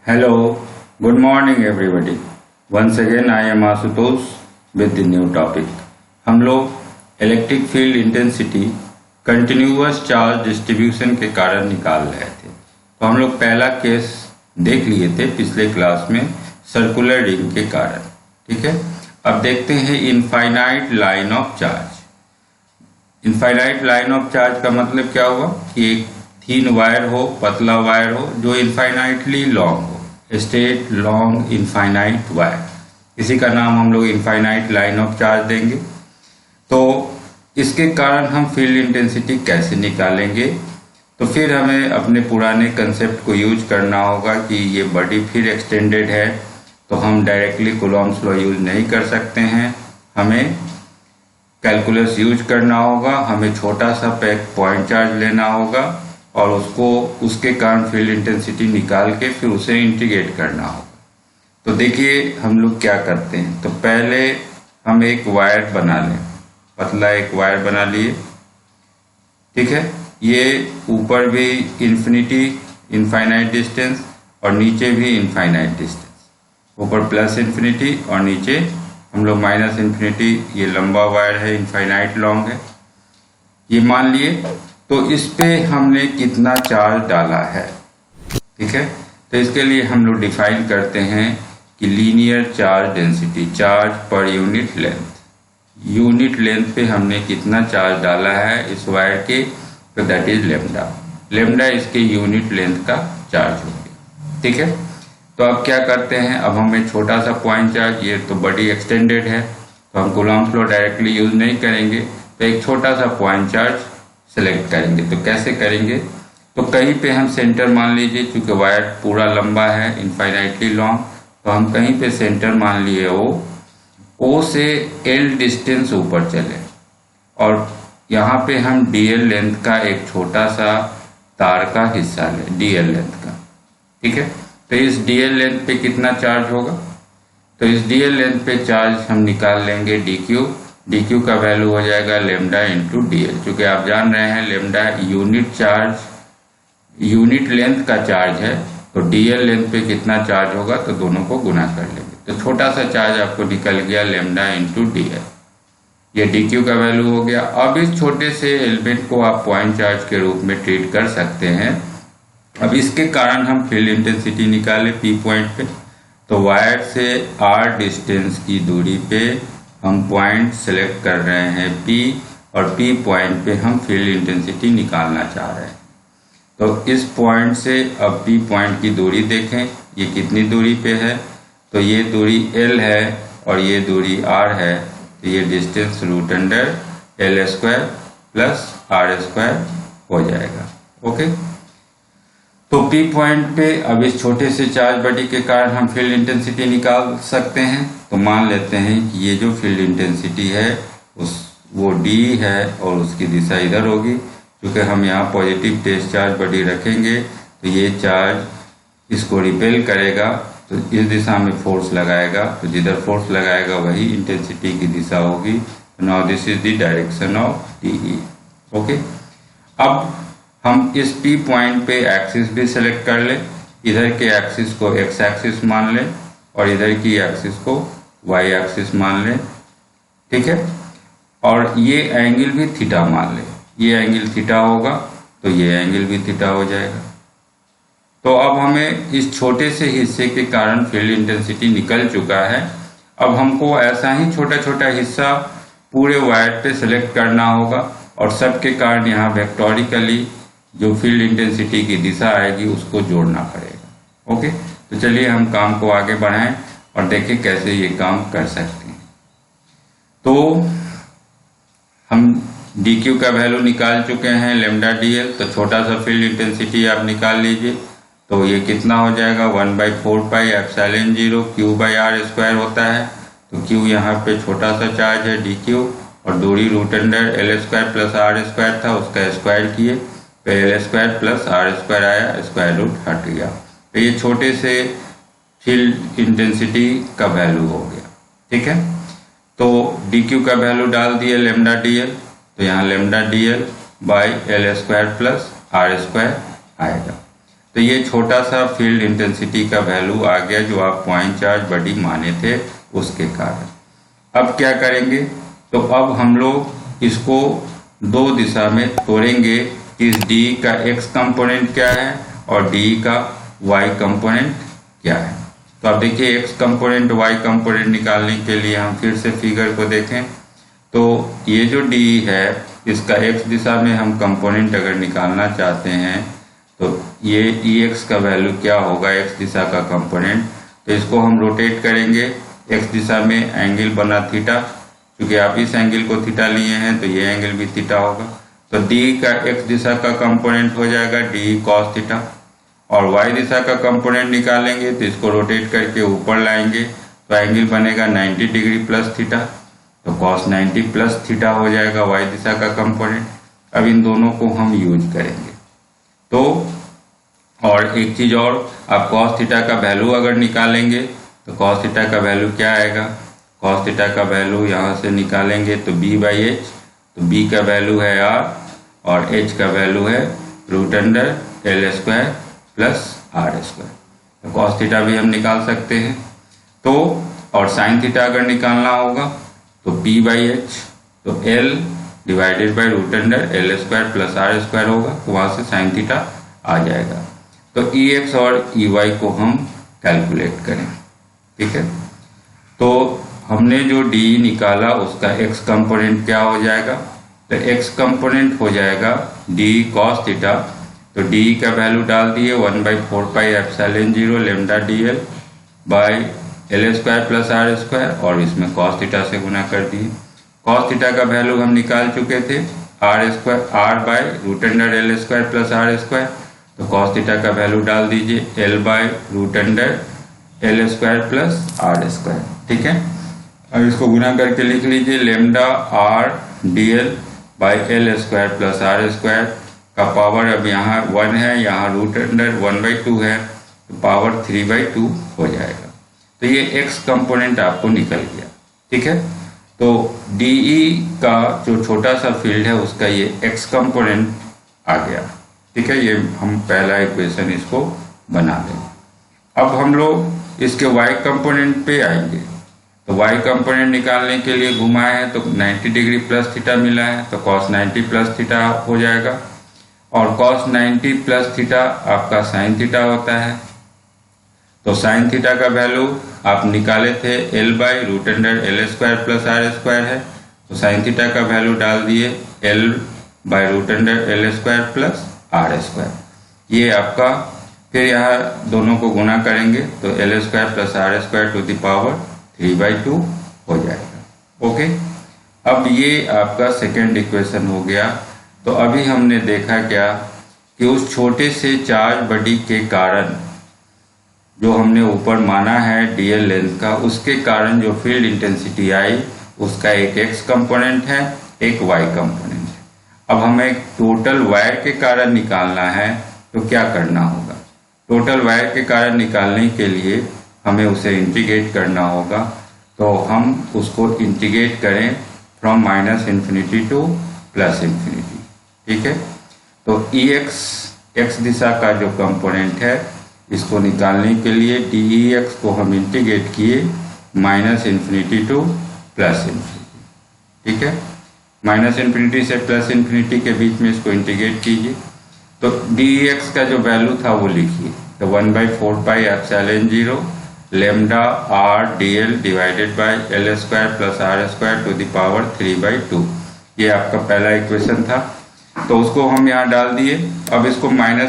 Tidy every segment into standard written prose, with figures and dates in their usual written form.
Hello, good morning everybody. Once again I am Asutosh with the new topic. हम लोग electric field intensity continuous charge distribution के कारण निकाल रहे थे। तो हम लोग पहला केस देख लिए थे पिछले क्लास में सर्कुलर रिंग के कारण। ठीक है, अब देखते हैं infinite line of charge. Infinite line of charge का मतलब क्या हुआ कि एक थीन वायर हो, पतला वायर हो जो इनफाइनाइटली लॉन्ग हो, स्ट्रेट लॉन्ग इनफाइनाइट वायर, इसी का नाम हम लोग इनफाइनाइट लाइन ऑफ चार्ज देंगे। तो इसके कारण हम फील्ड इंटेंसिटी कैसे निकालेंगे? तो फिर हमें अपने पुराने कंसेप्ट को यूज करना होगा कि ये बॉडी फिर एक्सटेंडेड है, तो हम डायरेक्टली कूलॉम्स लॉ यूज नहीं कर सकते हैं, हमें कैलकुलस यूज करना होगा। हमें छोटा सा पॉइंट चार्ज लेना होगा और उसके कारण फील्ड इंटेंसिटी निकाल के फिर उसे इंटीग्रेट करना होगा। तो देखिए हम लोग क्या करते हैं। तो पहले हम एक वायर बना लें, पतला एक वायर बना लिए। ठीक है, ये ऊपर भी इनफाइनाइट डिस्टेंस और नीचे भी इनफाइनाइट डिस्टेंस, ऊपर प्लस इन्फिनिटी और नीचे हम लोग माइनस इन्फिनिटी। ये लंबा वायर है, इनफाइनाइट लॉन्ग है, ये मान लिए। तो इस पे हमने कितना चार्ज डाला है, ठीक है। तो इसके लिए हम लोग डिफाइन करते हैं कि linear charge density, charge per unit length पे हमने कितना चार्ज डाला है इस वायर के, तो दैट इज लेमडा। लेमडा इसके यूनिट लेंथ का चार्ज हो गया। ठीक है, तो अब क्या करते हैं, अब हमें छोटा सा पॉइंट चार्ज, ये तो बड़ी एक्सटेंडेड है तो हम कूलॉम्स लॉ डायरेक्टली यूज नहीं करेंगे, तो एक छोटा सा पॉइंट चार्ज सेलेक्ट करेंगे। तो कैसे करेंगे, तो कहीं पे हम सेंटर मान लीजिए, चूंकि वायर पूरा लंबा है इनफाइनाइटली लॉन्ग, तो हम कहीं पे सेंटर मान लिए ओ से एल डिस्टेंस ऊपर चले और यहाँ पे हम डीएल लेंथ का एक छोटा सा तार का हिस्सा लें, डीएल लेंथ का। ठीक है, तो इस डीएल लेंथ पे कितना चार्ज होगा, तो इस डीएल लेंथ पे चार्ज हम निकाल लेंगे डी क्यू का वैल्यू हो जाएगा लेमडा इंटू डीएल। चूंकि आप जान रहे हैं लेमडा यूनिट लेंथ का चार्ज है, तो डीएल लेंथ पे कितना चार्ज होगा तो दोनों को गुना कर लेंगे। तो छोटा सा चार्ज आपको निकल गया लेमडा इंटू डीएल, ये डी क्यू का वैल्यू हो गया। अब इस छोटे से एलिमेंट को आप पॉइंट चार्ज के रूप में ट्रीट कर सकते हैं। अब इसके कारण हम फील्ड इंटेंसिटी निकाले पी पॉइंट पे, तो वायर से आर डिस्टेंस की दूरी पे हम पॉइंट सेलेक्ट कर रहे हैं पी, और पी पॉइंट पे हम फील्ड इंटेंसिटी निकालना चाह रहे हैं। तो इस पॉइंट से अब पी पॉइंट की दूरी देखें, ये कितनी दूरी पे है, तो ये दूरी एल है और ये दूरी आर है, तो ये distance root under L square plus R square हो जाएगा। ओके, तो पी पॉइंट पे अब इस छोटे से चार्ज बॉडी के कारण हम फील्ड इंटेंसिटी निकाल सकते हैं। तो मान लेते हैं कि ये जो फील्ड इंटेंसिटी है वो डी है और उसकी दिशा इधर होगी। क्योंकि हम यहाँ पॉजिटिव टेस्ट चार्ज बॉडी रखेंगे तो ये चार्ज इसको रिपेल करेगा, तो इस दिशा में फोर्स लगाएगा, तो जिधर फोर्स लगाएगा वही इंटेंसिटी की दिशा होगी। Now this is the direction of D. Okay, अब हम इस P पॉइंट पे एक्सिस भी सेलेक्ट कर ले, इधर के एक्सिस को x एक्सिस मान लें और इधर की एक्सिस को y एक्सिस मान लें। ठीक है, और ये एंगल भी थीटा मान लें, ये एंगल थीटा होगा तो ये एंगल भी थीटा हो जाएगा। तो अब हमें इस छोटे से हिस्से के कारण फील्ड इंटेंसिटी निकल चुका है। अब हमको ऐसा ही छोटा छोटा हिस्सा पूरे वायर पे सेलेक्ट करना होगा और सबके कारण यहाँ वेक्टोरिकली जो फील्ड इंटेंसिटी की दिशा आएगी उसको जोड़ना पड़ेगा। ओके, तो चलिए हम काम को आगे बढ़ाएं और देखें कैसे ये काम कर सकते हैं। तो हम डी क्यू का वैल्यू निकाल चुके हैं लेमडा डीएल, तो छोटा सा फील्ड इंटेंसिटी आप निकाल लीजिए। तो ये कितना हो जाएगा, 1/4 pi epsilon 0 Q by R square होता है। तो क्यू यहाँ पे छोटा सा चार्ज है डी क्यू, और दूरी root under L square plus R square था, उसका स्क्वायर किए तो L square plus R square आया, स्क्वायर रूट हट गया। तो ये छोटे से फील्ड इंटेंसिटी का वैल्यू हो गया। ठीक है, तो डी क्यू का वैल्यू डाल दिए लेमडा डीएल, तो यहाँ lambda D L by L square plus R square आएगा। तो ये छोटा सा फील्ड इंटेंसिटी का वैल्यू आ गया जो आप पॉइंट चार्ज बॉडी माने थे उसके कारण। अब क्या करेंगे, तो अब हम लोग इसको दो दिशा में तोड़ेंगे कि इस डी का एक्स कंपोनेंट क्या है और डी का वाई कंपोनेंट क्या है। तो अब देखिए एक्स कंपोनेंट वाई कंपोनेंट निकालने के लिए हम फिर से फिगर को देखें। तो ये जो डी है इसका एक्स दिशा में हम कंपोनेंट अगर निकालना चाहते हैं तो ये ई एक्स का वैल्यू क्या होगा, एक्स दिशा का कंपोनेंट। तो इसको हम रोटेट करेंगे एक्स दिशा में, एंगल बना थीटा, क्योंकि आप इस एंगल को थीटा लिए हैं तो ये एंगल भी थीटा होगा। तो डी का एक्स दिशा का कंपोनेंट हो जाएगा डी कॉस थीटा, और वाई दिशा का कंपोनेंट निकालेंगे तो इसको रोटेट करके ऊपर लाएंगे तो एंगल बनेगा 90 डिग्री प्लस थीटा, तो कॉस 90 प्लस थीटा हो जाएगा वाई दिशा का कंपोनेंट। अब इन दोनों को हम यूज करेंगे। तो और एक चीज और, आप कॉस थीटा का वैल्यू अगर निकालेंगे तो कॉस थीटा का वैल्यू क्या आएगा, कॉस थीटा का वैल्यू यहाँ से निकालेंगे तो b बाई एच, तो b का वैल्यू है r और h का वैल्यू है root under L square plus R square. तो कॉस थीटा भी हम निकाल सकते हैं। तो और साइन थीटा अगर निकालना होगा तो p बाई एच, तो l divided by root under L square plus R square होगा, तो वहाँ से साइन थीटा आ जाएगा। तो ई एक्स और ई वाई को हम कैलकुलेट करें, ठीक है। तो हमने जो डी निकाला उसका एक्स कंपोनेंट क्या हो जाएगा, तो एक्स कंपोनेंट हो जाएगा डी कॉस थीटा, तो डी का वैल्यू डाल दिए 1/4 pi epsilon 0 lambda D L by L square plus R square, और इसमें कॉस थीटा से गुना कर दिए। कॉस थीटा का वैल्यू हम निकाल चुके थे R square, R by root under L square plus R square, तो कॉस थीटा का वैल्यू डाल दीजिए L by root under L square plus R square, ठीक है। अब इसको गुना करके लिख लीजिए lambda R D L by L square plus R square का पावर, अब यहाँ 1 है, यहाँ रूट अंडर 1/2 है, तो पावर 3/2 हो जाएगा। तो ये एक्स कंपोनेंट आपको निकल गया, ठीक है। तो डीई का जो छोटा सा फील्ड है उसका ये एक्स कंपोनेंट आ गया, ठीक है। ये हम पहला इक्वेशन इसको बना देंगे। अब हम लोग इसके y कंपोनेंट पे आएंगे। तो y कंपोनेंट निकालने के लिए घुमाए हैं तो 90 डिग्री प्लस थीटा मिला है, तो cos 90 प्लस थीटा हो जाएगा, और cos 90 प्लस थीटा आपका साइन थीटा होता है। तो साइन थीटा का वैल्यू आप निकाले थे L by root under L square plus R square है, तो साइन थीटा का वैल्यू डाल दिए L by root under L square plus R square. ये आपका, फिर यहाँ दोनों को गुना करेंगे तो L square plus R square to the power 3/2 हो जाएगा, ओके। अब ये आपका सेकेंड इक्वेशन हो गया। तो अभी हमने देखा क्या कि उस छोटे से चार्ज बॉडी के कारण जो हमने ऊपर माना है डीएल लेंथ का, उसके कारण जो फील्ड इंटेंसिटी आई उसका एक एक्स कंपोनेंट है, एक वाई कंपोनेंट है। अब हमें टोटल वायर के कारण निकालना है, तो क्या करना होगा, टोटल वायर के कारण निकालने के लिए हमें उसे इंटीग्रेट करना होगा। तो हम उसको इंटीग्रेट करें फ्रॉम -∞ टू +∞, ठीक है। तो ई एक्स दिशा का जो कंपोनेंट है इसको निकालने के लिए डी एक्स को हम इंटीग्रेट किए -∞ टू +∞, ठीक है। -∞ से +∞ के बीच में इसको इंटीग्रेट कीजिए। तो डी एक्स का जो वैल्यू था वो लिखिए, तो 1/4 pi epsilon 0 lambda R D L divided by L square plus R square to the power 3/2। ये आपका पहला इक्वेशन था, तो उसको हम यहाँ डाल दिए। अब इसको -∞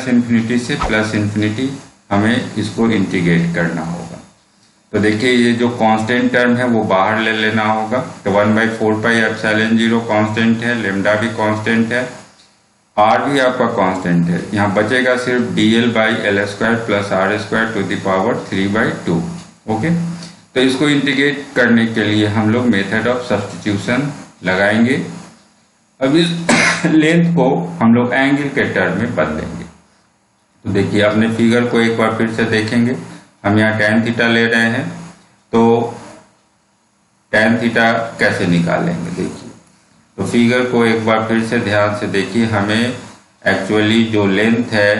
से +∞ हमें इसको इंटीग्रेट करना होगा। तो देखिए ये जो कांस्टेंट टर्म है वो बाहर ले लेना होगा। तो 1/4 पाई एप्सिलॉन 0 कांस्टेंट है, लेमडा भी कांस्टेंट है, आर भी आपका कांस्टेंट है। यहाँ बचेगा सिर्फ dl by L square plus R square to the power 3/2, okay. तो इसको इंटीग्रेट करने के लिए हम लोग मेथड ऑफ सब्स्टिट्यूशन लगाएंगे। अब इस लेंथ को हम लोग एंगल के टर्म में बदलेंगे। तो देखिए अपने फिगर को एक बार फिर से देखेंगे। हम यहाँ tan थीटा ले रहे हैं, तो tan थीटा कैसे निकालेंगे देखिए। तो फिगर को एक बार फिर से ध्यान से देखिए। हमें एक्चुअली जो लेंथ है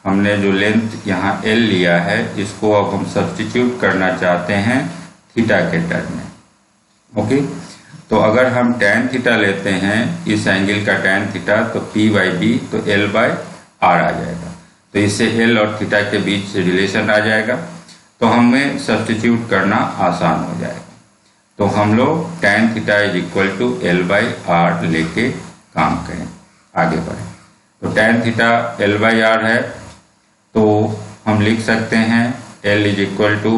हमने जो लेंथ यहाँ L लिया है इसको अब हम सब्स्टिट्यूट करना चाहते हैं थीटा के टर्म में। ओके, तो अगर हम tan थीटा लेते हैं इस एंगल का tan थीटा तो P/B तो L/R आ जाएगा। तो इससे L और थीटा के बीच रिलेशन आ जाएगा, तो हमें सब्स्टिट्यूट करना आसान हो जाएगा। तो हम लोग tan theta is equal to L/R लेके काम करें, आगे बढ़ें। तो tan थीटा L/R है, तो हम लिख सकते हैं L is equal to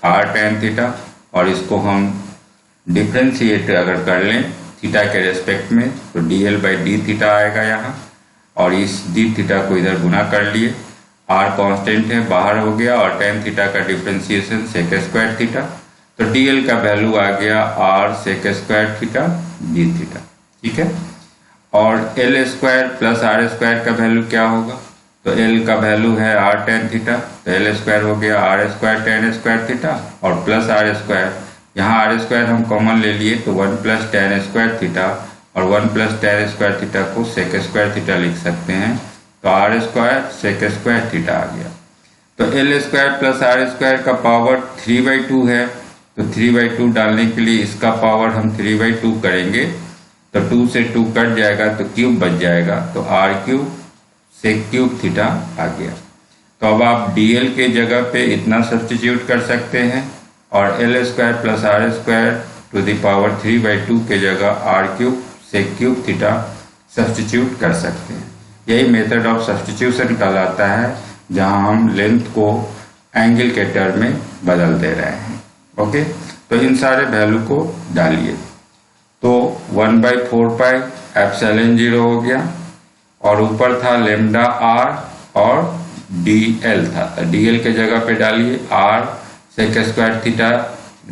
R tan theta, और इसको हम डिफ्रेंशिएट अगर कर लें थीटा के रेस्पेक्ट में तो dL/d थीटा आएगा यहाँ, और इस d थीटा को इधर गुना कर लिए। R कांस्टेंट है, बाहर हो गया, और tan थीटा का डिफ्रेंशिएशन सेक स्क्वायर थीटा, तो dL का वैल्यू आ गया R sec square theta d theta. ठीक है, और L square plus R square का वैल्यू क्या होगा? तो L का वैल्यू है R tan थीटा, तो L स्क्वायर हो गया R square tan square theta, और प्लस R स्क्वायर, यहाँ R स्क्वायर हम कॉमन ले लिए तो 1 प्लस tan स्क्वायर थीटा, और 1 प्लस tan स्क्वायर थीटा को सेक स्क्वायर थीटा लिख सकते हैं, तो R square sec square theta आ गया। तो L square plus R square का पावर 3/2 है, तो 3/2 डालने के लिए इसका पावर हम 3/2 करेंगे, तो 2 से 2 कट जाएगा तो क्यूब बच जाएगा, तो R cube sec cube theta आ गया। तो अब आप dl के जगह पे इतना सब्स्टिट्यूट कर सकते हैं, और L square plus R square to the power 3/2 के जगह R cube sec cube theta substitute कर सकते हैं। यही मेथड ऑफ सब्स्टिट्यूशन कहलाता है, जहां हम लेंथ को एंगल के टर्म में बदल दे रहे हैं। ओके, तो इन सारे वैल्यू को डालिए, तो 1/4 पाई एप्सिलॉन 0 हो गया, और ऊपर था लेमडा R और dl था, तो dl के जगह पे डालिए R sec square theta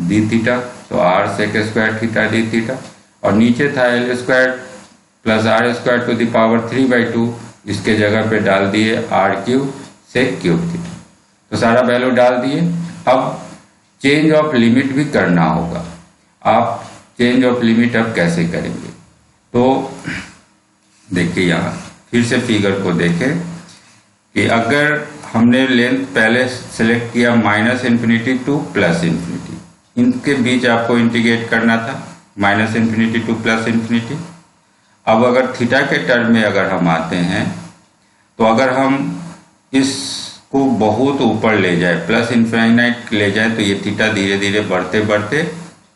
d theta, तो R sec square theta d theta, और नीचे था L square plus R square to the power 3/2, इसके जगह पे डाल दिए R cube sec cube theta. तो सारा वैल्यू डाल दिए। अब चेंज ऑफ लिमिट भी करना होगा। आप चेंज ऑफ लिमिट अब कैसे करेंगे? तो देखिए, यहाँ फिर से फिगर को देखें कि अगर हमने लेंथ पहले सेलेक्ट किया -∞ टू +∞, इनके बीच आपको इंटीग्रेट करना था -∞ टू +∞। अब अगर थीटा के टर्म में अगर हम आते हैं, तो अगर हम इसको बहुत ऊपर ले जाए, +∞ ले जाए, तो ये थीटा धीरे धीरे बढ़ते बढ़ते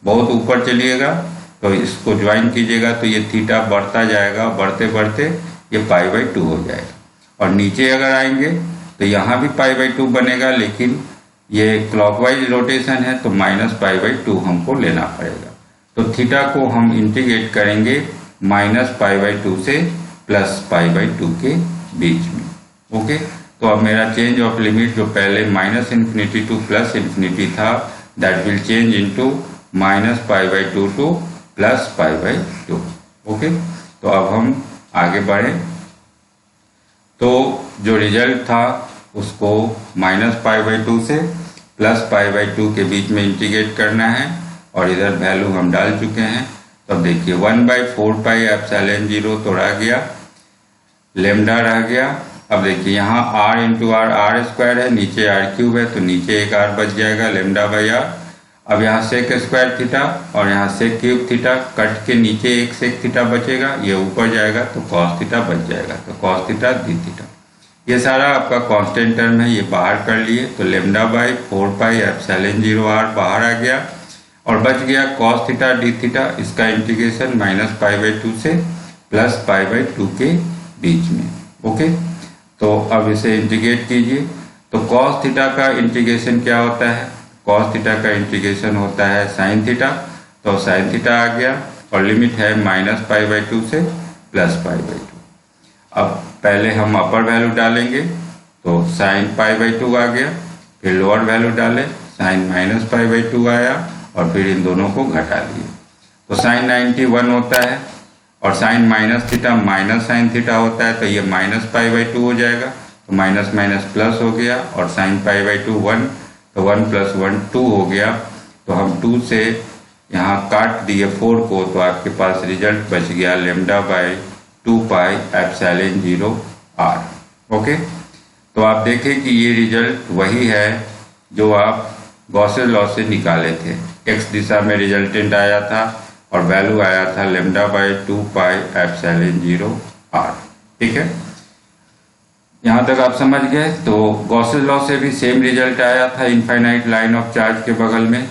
बहुत ऊपर चलिएगा, तो इसको ज्वाइन कीजिएगा तो ये थीटा बढ़ता जाएगा, बढ़ते बढ़ते ये π/2 हो जाएगा। और नीचे अगर आएंगे तो यहाँ भी π/2 बनेगा, लेकिन ये क्लॉकवाइज रोटेशन है तो -π/2 हमको लेना पड़ेगा। तो थीटा को हम इंटीग्रेट करेंगे -π/2 से +π/2 के बीच में। ओके, तो अब मेरा चेंज ऑफ लिमिट जो पहले -∞ टू +∞ था, that will change into -π/2 to +π/2। Okay, तो अब हम आगे बढ़ें। तो जो रिजल्ट था उसको -π/2 से +π/2 के बीच में इंटीग्रेट करना है, और इधर वैल्यू हम डाल चुके हैं। तो अब देखिए 1/4 पाई एप्सिलॉन 0 तो रह गया, लेमडा रह गया। अब देखिए यहाँ R इंटू R स्क्वायर है, नीचे R क्यूब है, तो नीचे एक R बच जाएगा लेमडा/R। अब यहाँ सेक स्क्वायर थीटा और यहाँ सेक क्यूब थीटा कट के नीचे एक सेक थीटा बचेगा, ये ऊपर जाएगा तो कॉस थीटा बच जाएगा, तो कॉस थीटा डी थीटा। ये सारा आपका कांस्टेंट टर्म है, ये बाहर कर लिए, तो लेमडा/4 पाई एप्सिलॉन 0 R बाहर आ गया, और बच गया कॉस थीटा डी थीटा। इसका इंटीग्रेशन -π/2 से +π/2 के बीच में। ओके, तो अब इसे इंटीग्रेट कीजिए। तो कॉस थीटा का इंटीग्रेशन क्या होता है? कॉस थीटा का इंटीग्रेशन होता है साइन थीटा, तो साइन थीटा आ गया, और लिमिट है -π/2 से +π/2। अब पहले हम अपर वैल्यू डालेंगे, तो साइन π/2 आ गया, फिर लोअर वैल्यू डाले, साइन -π/2 आया, और फिर इन दोनों को घटा लिए, तो साइन 91 होता है, और साइन -θ माइनस साइन थीटा होता है, तो ये -π/2 हो जाएगा, तो माइनस माइनस प्लस हो गया, और साइन π/2 1, तो 1 + 1 2 हो गया। तो हम 2 से यहाँ काट दिए 4 को, तो आपके पास रिजल्ट बच गया लेमडा/2 पाई एप्सिलॉन 0 R। ओके, तो आप देखें कि ये रिजल्ट वही है जो आप गॉसेस लॉ से निकाले थे। एक्स दिशा में रिजल्टेंट आया था और वैल्यू आया था λ/2 पाई एप्सिलॉन 0 r। ठीक है, यहाँ तक आप समझ गए। तो गॉसेस लॉ से भी सेम रिजल्ट आया था इनफाइनाइट लाइन ऑफ चार्ज के बगल में,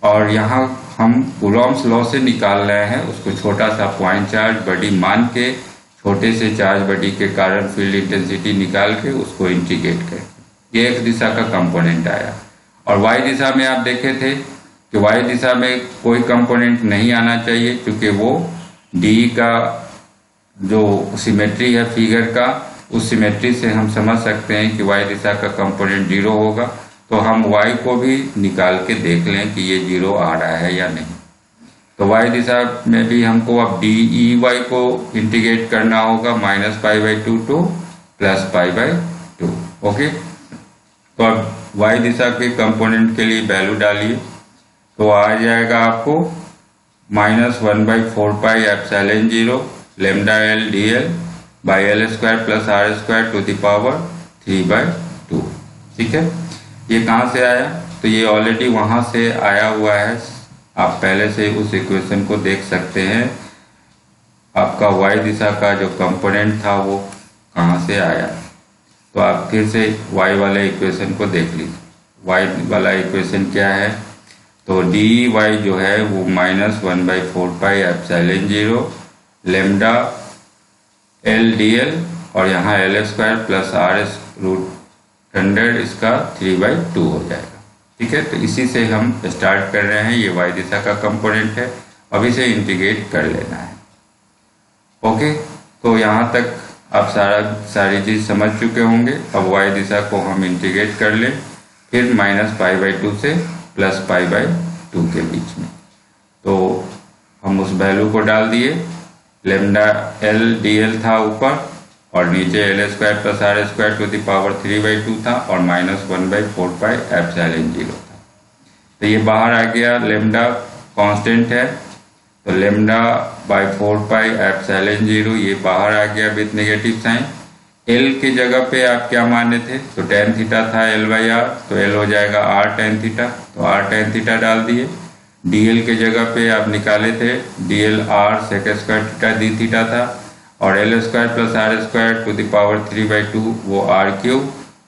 और यहाँ हम कूलॉम्स लॉ से निकाल रहे हैं उसको छोटा सा पॉइंट चार्ज बॉडी मान के, छोटे से चार्ज बॉडी के कारण फील्ड इंटेंसिटी निकाल के उसको इंटीग्रेट करके ये एक्स दिशा का कंपोनेंट आया। और वाई दिशा में आप देखे थे कि वाई दिशा में कोई कंपोनेंट नहीं आना चाहिए, क्योंकि वो डी का जो सिमेट्री है फिगर का, उस सिमेट्री से हम समझ सकते हैं कि वाई दिशा का कंपोनेंट 0 होगा। तो हम वाई को भी निकाल के देख लें कि ये 0 आ रहा है या नहीं। तो वाई दिशा में भी हमको अब डी ई वाई को इंटीग्रेट करना होगा -π/2 टू +π/2। ओके, तो अब वाई दिशा के कंपोनेंट के लिए वैल्यू डालिए, तो आ जाएगा आपको -1/4 pi epsilon 0 λL dl/L² + r² to the power 3/2। ठीक है, ये कहाँ से आया? तो ये ऑलरेडी वहां से आया हुआ है, आप पहले से उस इक्वेशन को देख सकते हैं। आपका वाई दिशा का जो कंपोनेंट था वो कहाँ से आया, तो आप फिर से वाई वाले इक्वेशन को देख लीजिए। वाई वाला इक्वेशन क्या है? तो डी वाई जो है वो -1/4 पाई एप्सिलॉन 0 λL dl और यहाँ L² + r√100 इसका 3/2 हो जाएगा। ठीक है, तो इसी से हम स्टार्ट कर रहे हैं। ये वाई दिशा का कंपोनेंट है, अब इसे इंटीग्रेट कर लेना है। ओके, तो यहाँ तक आप सारी चीज़ समझ चुके होंगे। अब वाई दिशा को हम इंटीग्रेट कर लें, फिर -π/2 से +π/2 के बीच में। तो हम उस वैल्यू को डाल दिए, λL dl था ऊपर और नीचे L² + r² to the power 3/2 था और -1/4 पाई एप्सिलॉन 0 था। तो ये बाहर आ गया, लैम्डा कांस्टेंट है, तो λ/4 पाई एप्सिलॉन 0 ये बाहर आ गया विथ नेगेटिव साइन। L की जगह पे आप क्या माने थे? तो tan थीटा था L/r, तो L हो जाएगा r tan थीटा, तो r tan थीटा डाल दिए। dl के जगह पे आप निकाले थे dl r sec² theta d theta था और L² + r² to the power 3/2 वो r³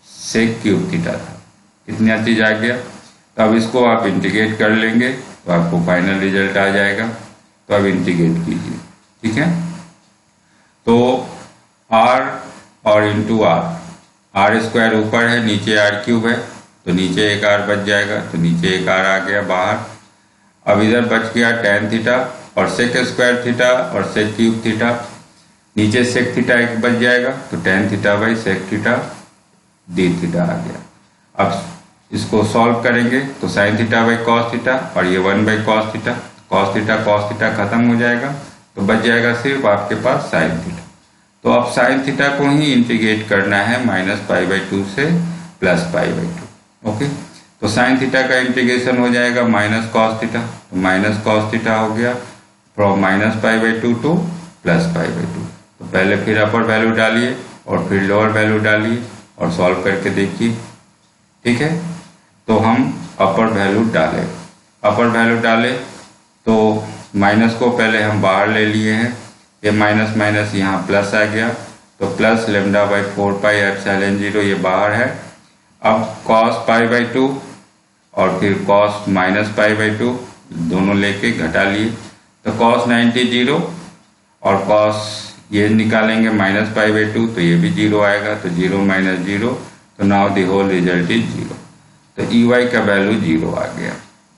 sec³ थीटा था। इतना चीज आ गया। तो अब इसको आप इंटीग्रेट कर लेंगे तो आपको फाइनल रिजल्ट आ जाएगा। तो अब इंटीग्रेट कीजिए। ठीक है, तो r और इंटू r² ऊपर है, नीचे r³ है, तो नीचे एक r बच जाएगा, तो नीचे एक r आ गया बाहर। अब इधर बच गया tan थीटा और sec² थीटा और sec³ थीटा, नीचे sec थीटा एक बच जाएगा, तो tan θ/sec theta d theta आ गया। अब इसको सॉल्व करेंगे तो sin θ/cos थीटा और ये 1/cos थीटा, cos थीटा खत्म हो जाएगा, तो बच जाएगा सिर्फ आपके पास sin थीटा। तो अब sin थीटा को ही इंटीग्रेट करना है -π/2 से +π/2। ओके, तो sin थीटा का इंटीग्रेशन हो जाएगा -cos थीटा, तो -cos थीटा हो गया फ्रॉम -π/2 टू +π/2। तो पहले फिर अपर वैल्यू डालिए और फिर लोअर वैल्यू डालिए और सॉल्व करके देखिए। ठीक है, तो हम अपर वैल्यू डालें तो माइनस को पहले हम बाहर ले लिए हैं, ये माइनस माइनस यहाँ प्लस आ गया, तो प्लस λ/4 पाई एप्सिलॉन 0 ये बाहर है। अब cos π/2 और फिर cos -π/2 दोनों लेके घटा लिए, तो cos 90 0 और cos ये निकालेंगे -π/2 तो ये भी 0 आएगा, तो 0 - 0, तो now the whole result is 0। तो EY का वैल्यू 0 आ गया।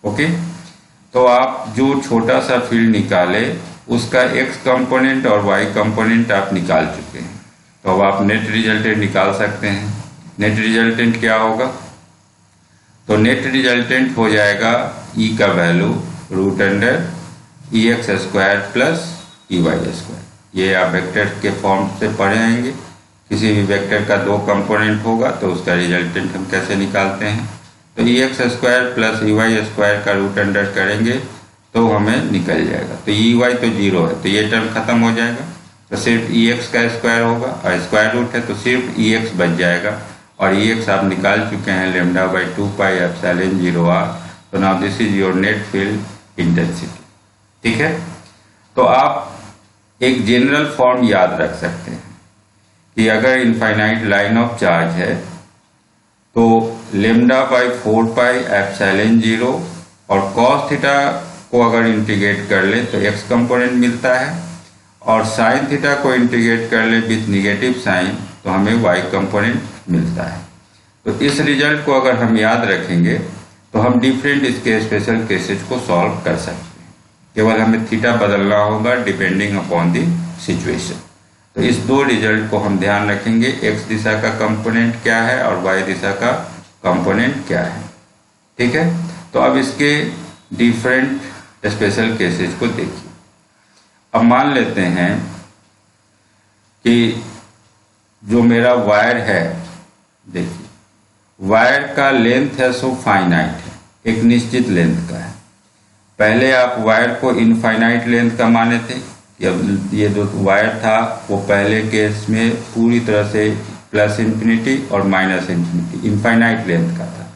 ओके, तो आप जो छोटा सा फील्ड निकाले उसका x कंपोनेंट और y कंपोनेंट आप निकाल चुके हैं, तो अब आप नेट रिजल्टेंट निकाल सकते हैं। नेट रिजल्टेंट क्या होगा? तो नेट रिजल्टेंट हो जाएगा E का वैल्यू √EX² प्लस EY²। ये आप वेक्टर के फॉर्म से पढ़े आएंगे। किसी भी वेक्टर का 2 कंपोनेंट होगा तो उसका रिजल्टेंट हम कैसे निकालते हैं, तो EX² प्लस EY² का √अंडर करेंगे तो हमें निकल जाएगा। तो EY तो 0 है, तो ये टर्म खत्म हो जाएगा, तो सिर्फ EX का स्क्वायर होगा और स्क्वायर रूट है तो सिर्फ EX बच जाएगा और Ex आप निकाल चुके हैं lambda by 2 pi epsilon 0r। तो now this is your net field intensity. ठीक है, तो आप एक जनरल फॉर्म याद रख सकते हैं कि अगर इनफाइनाइट लाइन ऑफ चार्ज है तो लेमडा बाई 4 पाई एप्सिलॉन 0 और कॉस थीटा को अगर इंटीग्रेट कर ले तो x कंपोनेंट मिलता है, और साइन थीटा को इंटीग्रेट कर ले विथ निगेटिव साइन तो हमें y कंपोनेंट मिलता है। तो इस रिजल्ट को अगर हम याद रखेंगे तो हम डिफरेंट इसके स्पेशल केसेस को सॉल्व कर सकते हैं। केवल हमें थीटा बदलना होगा डिपेंडिंग अपॉन द सिचुएशन। तो इस दो रिजल्ट को हम ध्यान रखेंगे, x दिशा का कंपोनेंट क्या है और y दिशा का कंपोनेंट क्या है। ठीक है, तो अब इसके डिफरेंट स्पेशल केसेस को देखिए। अब मान लेते हैं कि जो मेरा वायर है, देखिए वायर का लेंथ है सो फाइनाइट है, एक निश्चित लेंथ का है। पहले आप वायर को इनफाइनाइट लेंथ का माने थे कि अब ये जो वायर था वो पहले केस में पूरी तरह से प्लस इंफिनिटी और माइनस इंफिनिटी इनफाइनाइट लेंथ का था।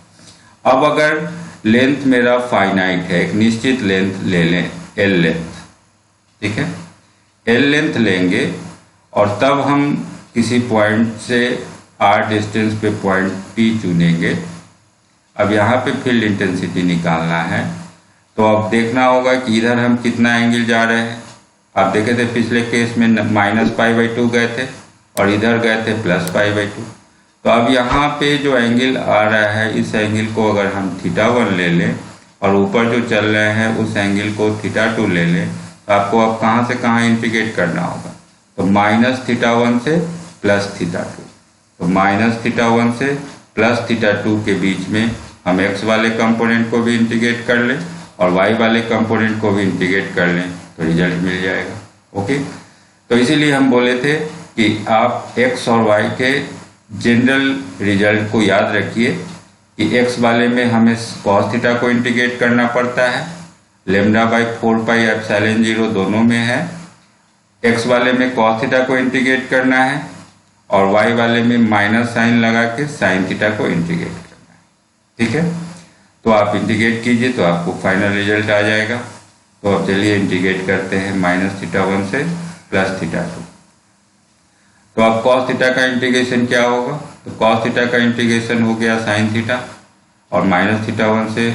अब अगर लेंथ मेरा फाइनाइट है, एक निश्चित लेंथ ले लें, एल लेंथ। ठीक है, एल लेंथ लेंगे और तब हम किसी पॉइंट से आर डिस्टेंस पे पॉइंट पी चुनेंगे। अब यहाँ पे फील्ड इंटेंसिटी निकालना है, तो अब देखना होगा कि इधर हम कितना एंगल जा रहे हैं। आप देखे थे पिछले केस में -π/2 गए थे और इधर गए थे +π/2। तो अब यहाँ पे जो एंगल आ रहा है, इस एंगल को अगर हम θ1 ले लें और ऊपर जो चल रहे हैं उस एंगल को θ2 ले लें, तो आपको अब कहाँ से कहाँ इंटीग्रेट करना होगा। तो -θ1 से +θ2, तो -θ1 से +θ2 के बीच में हम x वाले कंपोनेंट को भी इंटीग्रेट कर लें और y वाले कंपोनेंट को भी इंटीग्रेट कर लें तो रिजल्ट मिल जाएगा। ओके, तो इसीलिए हम बोले थे कि आप x और y के जनरल रिजल्ट को याद रखिए कि x वाले में हमें cos थीटा को इंटीग्रेट करना पड़ता है, लेमडा बाई 4 पाई एप्सिलॉन 0 दोनों में है। x वाले में cos थीटा को इंटीग्रेट करना है और y वाले में माइनस साइन लगा के साइन थीटा को इंटीग्रेट करना है। ठीक है, तो आप इंटीग्रेट कीजिए तो आपको फाइनल रिजल्ट आ जाएगा। तो अब चलिए इंटीग्रेट करते हैं -θ1 से +θ2। तो अब cos थीटा का इंटीग्रेशन क्या होगा, तो cos थीटा का इंटीग्रेशन हो गया साइन थीटा और -θ1 से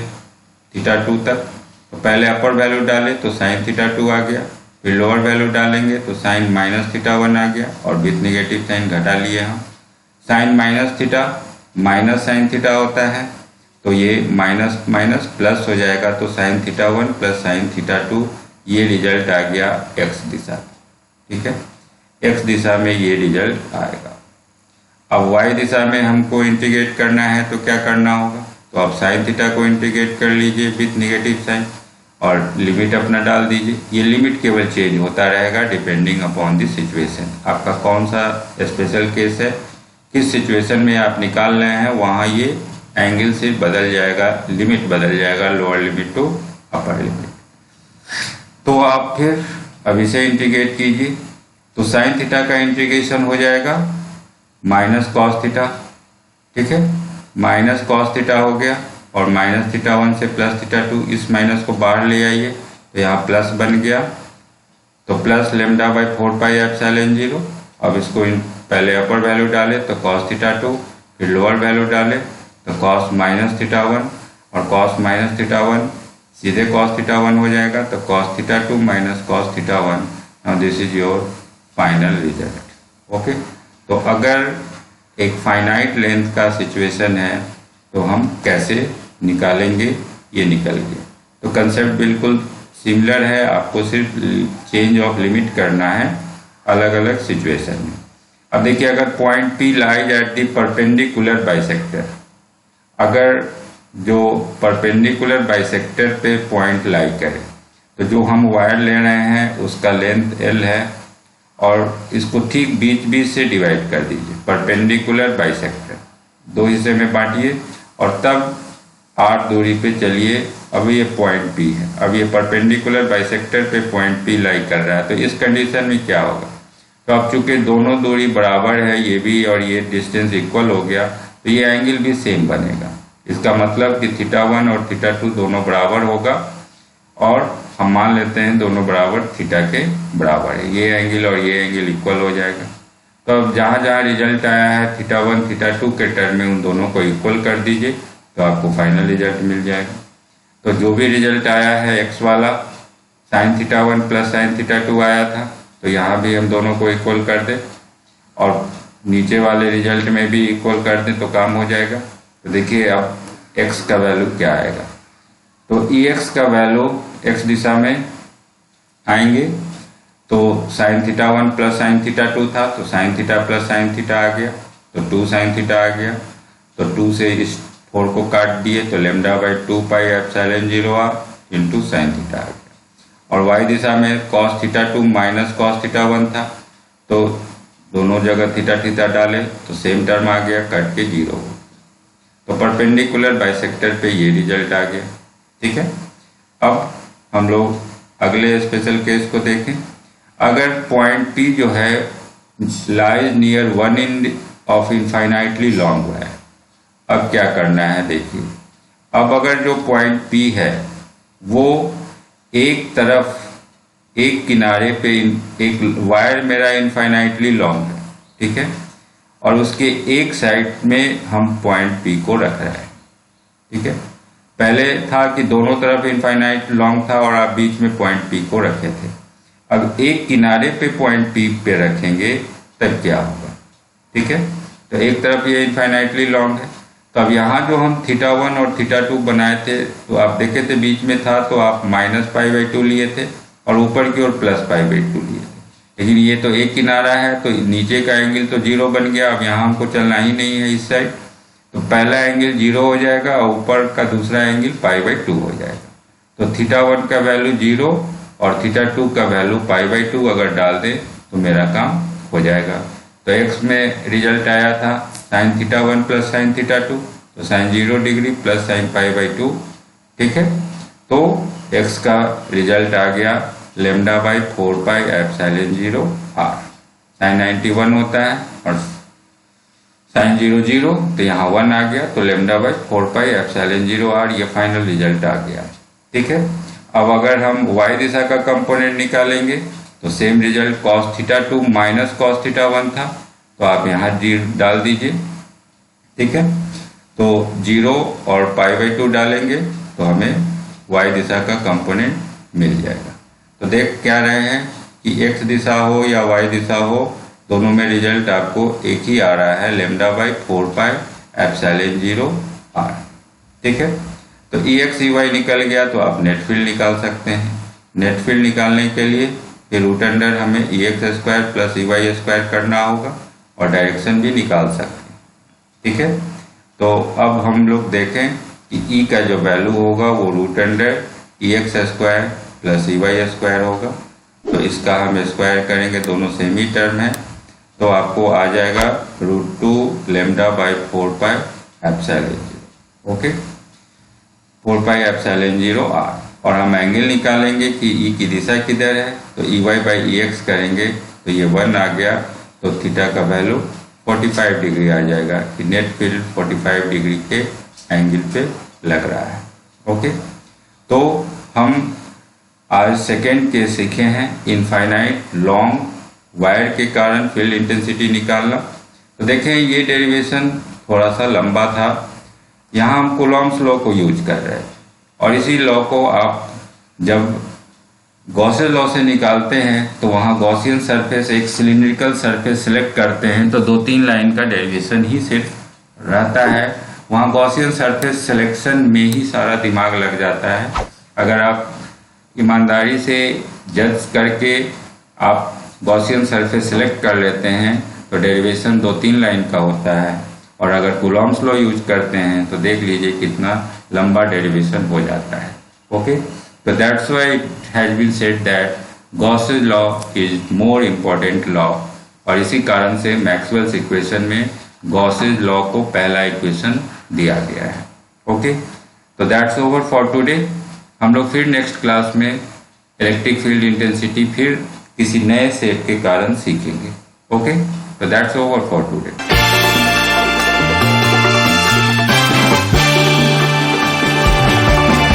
θ2 तक। तो पहले अपर वैल्यू डाले तो साइन θ2 आ गया, फिर लोअर वैल्यू डालेंगे तो साइन -θ1 आ गया और विथ नेगेटिव साइन घटा लिए हम। Sine minus theta minus sine theta होता है, तो ये माइनस माइनस प्लस हो जाएगा, तो साइन θ1 प्लस साइन θ2, ये रिजल्ट आ गया x दिशा। ठीक है, x दिशा में ये रिजल्ट आएगा। अब y दिशा में हमको इंटीग्रेट करना है तो क्या करना होगा, तो आप साइन थीटा को इंटीग्रेट कर लीजिए विथ नेगेटिव साइन और लिमिट अपना डाल दीजिए। ये लिमिट केवल चेंज होता रहेगा डिपेंडिंग अपॉन द सिचुएशन। आपका कौन सा स्पेशल केस है, किस सिचुएशन में आप निकाल रहे हैं, वहाँ ये एंगल से बदल जाएगा, लिमिट बदल जाएगा, lower limit to upper limit. तो आप फिर अब इसे इंटीग्रेट कीजिए, तो साइन थीटा का इंटीग्रेशन हो जाएगा -cos थीटा। ठीक है, -cos थीटा हो गया और -θ1 से +θ2, इस माइनस को बाहर ले आइए तो यहाँ प्लस बन गया, तो plus lambda by 4 pi epsilon 0। अब इसको पहले अपर वैल्यू डाले तो cos θ2, फिर लोअर वैल्यू डाले तो cos -θ1 और cos -θ1 सीधे cos θ1 हो जाएगा, तो cos θ2 minus cos θ1। Now this is your final result. Okay, तो अगर एक फाइनाइट लेंथ का सिचुएशन है तो हम कैसे निकालेंगे, ये निकल गया। तो कंसेप्ट बिल्कुल सिमिलर है, आपको सिर्फ चेंज ऑफ लिमिट करना है अलग अलग सिचुएशन में। अब देखिए, अगर point P lies at the perpendicular bisector, अगर जो परपेंडिकुलर बाइसेक्टर पे पॉइंट लाई करे, तो जो हम वायर ले रहे हैं उसका लेंथ L है और इसको ठीक बीच बीच से डिवाइड कर दीजिए, परपेंडिकुलर बाइसेक्टर दो हिस्से में बांटिए और तब r दूरी पे चलिए। अब ये पॉइंट P है, अब ये परपेंडिकुलर बाइसेक्टर पे पॉइंट P लाई कर रहा है, तो इस कंडीशन में क्या होगा, तो अब चूंकि दोनों दूरी बराबर है, ये भी और ये डिस्टेंस इक्वल हो गया, तो ये एंगल भी सेम बनेगा। इसका मतलब कि θ1 और θ2 दोनों बराबर होगा, और हम मान लेते हैं दोनों बराबर थीटा के बराबर है। ये एंगल और ये एंगल इक्वल हो जाएगा। तो अब जहाँ जहाँ रिजल्ट आया है θ1 θ2 के टर्म में उन दोनों को इक्वल कर दीजिए, तो आपको फाइनल रिजल्ट मिल जाएगा। तो जो भी रिजल्ट आया है x वाला sin θ1 प्लस sin θ2 आया था, तो यहाँ भी हम दोनों को इक्वल कर दें और नीचे वाले रिजल्ट में भी इक्वल कर दें तो काम हो जाएगा। तो देखिए अब x का वैल्यू क्या आएगा। तो ex का वैल्यू x दिशा में आएंगे, तो sin θ1 प्लस sin θ2 था, तो sin θ प्लस sin θ आ गया, तो 2 sin θ आ गया। तो 2 से इस 4 को काट दिए तो λ/2 pi epsilon 0r into sin θ आ गया। और y दिशा में cos θ2 माइनस cos θ1 था, तो दोनों जगह θ डाले तो सेम टर्म आ गया, कट के 0 हो गया। तो परपेंडिकुलर बाइसेक्टर पे ये रिजल्ट आ गया। ठीक है, अब हम लोग अगले स्पेशल केस को देखें। अगर पॉइंट P जो है lies near one end of infinitely long है, अब क्या करना है देखिए। अब अगर जो पॉइंट P है वो एक तरफ एक किनारे पे एक वायर मेरा इनफाइनाइटली लॉन्ग है, ठीक है, और उसके एक साइड में हम पॉइंट P को रख रहे हैं। ठीक है, पहले था कि दोनों तरफ इनफाइनाइट लॉन्ग था और आप बीच में पॉइंट P को रखे थे। अब एक किनारे पे पॉइंट P पे रखेंगे तब क्या होगा। ठीक है, तो एक तरफ ये इनफाइनाइटली लॉन्ग है, तो अब यहाँ जो हम θ1 और θ2 बनाए थे, तो आप देखे थे बीच में था तो आप -π/2 लिए थे और ऊपर की ओर +π/2 लिए थे। लेकिन ये तो एक किनारा है तो नीचे का एंगल तो 0 बन गया। अब यहाँ हमको चलना ही नहीं है इस साइड, तो पहला एंगल 0 हो जाएगा और ऊपर का दूसरा एंगल π/2 हो जाएगा। तो θ1 का वैल्यू 0 और θ2 का वैल्यू π/2 अगर डाल दे तो मेरा काम हो जाएगा। तो x में रिजल्ट आया था sin θ1 प्लस sin θ2, तो sin 0 डिग्री प्लस sin π/2। ठीक है, तो x का रिजल्ट आ गया λ/4 पाई एप्सिलॉन 0 r। sin 90 1 होता है और sin 0 0, तो यहाँ 1 आ गया, तो λ/4 पाई एप्सिलॉन 0 r ये फाइनल रिजल्ट आ गया। ठीक है, अब अगर हम y दिशा का कंपोनेंट निकालेंगे तो same result cos θ2 minus cos θ1 था, तो आप यहाँ 0 डाल दीजिए। ठीक है, तो 0 और π/2 डालेंगे तो हमें y दिशा का कंपोनेंट मिल जाएगा। तो देख क्या रहे हैं कि x दिशा हो या y दिशा हो, दोनों में रिजल्ट आपको एक ही आ रहा है, λ/4 पाई एप्सिलॉन 0 r। ठीक है, तो Ex Ey निकल गया तो आप नेट फील्ड निकाल सकते हैं। नेट फील्ड निकालने के लिए फिर रूट अंडर हमें Ex² प्लस Ey² करना होगा और डायरेक्शन भी निकाल सकते हैं। ठीक है, तो अब हम लोग देखें कि E का जो वैल्यू होगा वो root under Ex² plus Ey² होगा। तो इसका हम स्क्वायर करेंगे, दोनों सेम ही टर्म है, तो आपको आ जाएगा √2 λ/4 pi epsilon 0। Okay, 4 pi epsilon 0 r। और हम एंगल निकालेंगे कि E की दिशा किधर है, तो Ey/Ex करेंगे तो ये 1 आ गया, तो थीटा का वैल्यू 45 डिग्री आ जाएगा कि नेट फील्ड 45 डिग्री के एंगल पे लग रहा है। ओके, तो हम आज सेकेंड केस सीखे हैं इनफाइनाइट लॉन्ग वायर के कारण फील्ड इंटेंसिटी निकालना। तो देखें ये डेरिवेशन थोड़ा सा लंबा था, यहाँ हम कूलॉम्स लॉ को यूज कर रहे हैं और इसी लॉ को आप जब गॉसेस लॉ से निकालते हैं तो वहाँ गॉसियन सरफेस एक सिलिंड्रिकल सरफेस सिलेक्ट करते हैं तो 2-3 लाइन का डेरिवेशन ही सिर्फ रहता है। वहाँ गॉसियन सरफेस सिलेक्शन में ही सारा दिमाग लग जाता है। अगर आप ईमानदारी से जज करके आप गॉसियन सरफेस सिलेक्ट कर लेते हैं तो डेरिवेशन 2-3 लाइन का होता है, और अगर कूलॉम्स लॉ यूज करते हैं तो देख लीजिए कितना लंबा डेरिवेशन हो जाता है। ओके, तो that's why it has been said that Gauss's law is more important law, और इसी कारण से मैक्सवेल्स इक्वेशन में गॉसेस लॉ को पहला इक्वेशन दिया गया है। ओके, तो दैट्स ओवर फॉर टुडे। हम लोग फिर नेक्स्ट क्लास में इलेक्ट्रिक फील्ड इंटेंसिटी फिर किसी नए सेट के कारण सीखेंगे। ओके, तो दैट्स ओवर फॉर टुडे।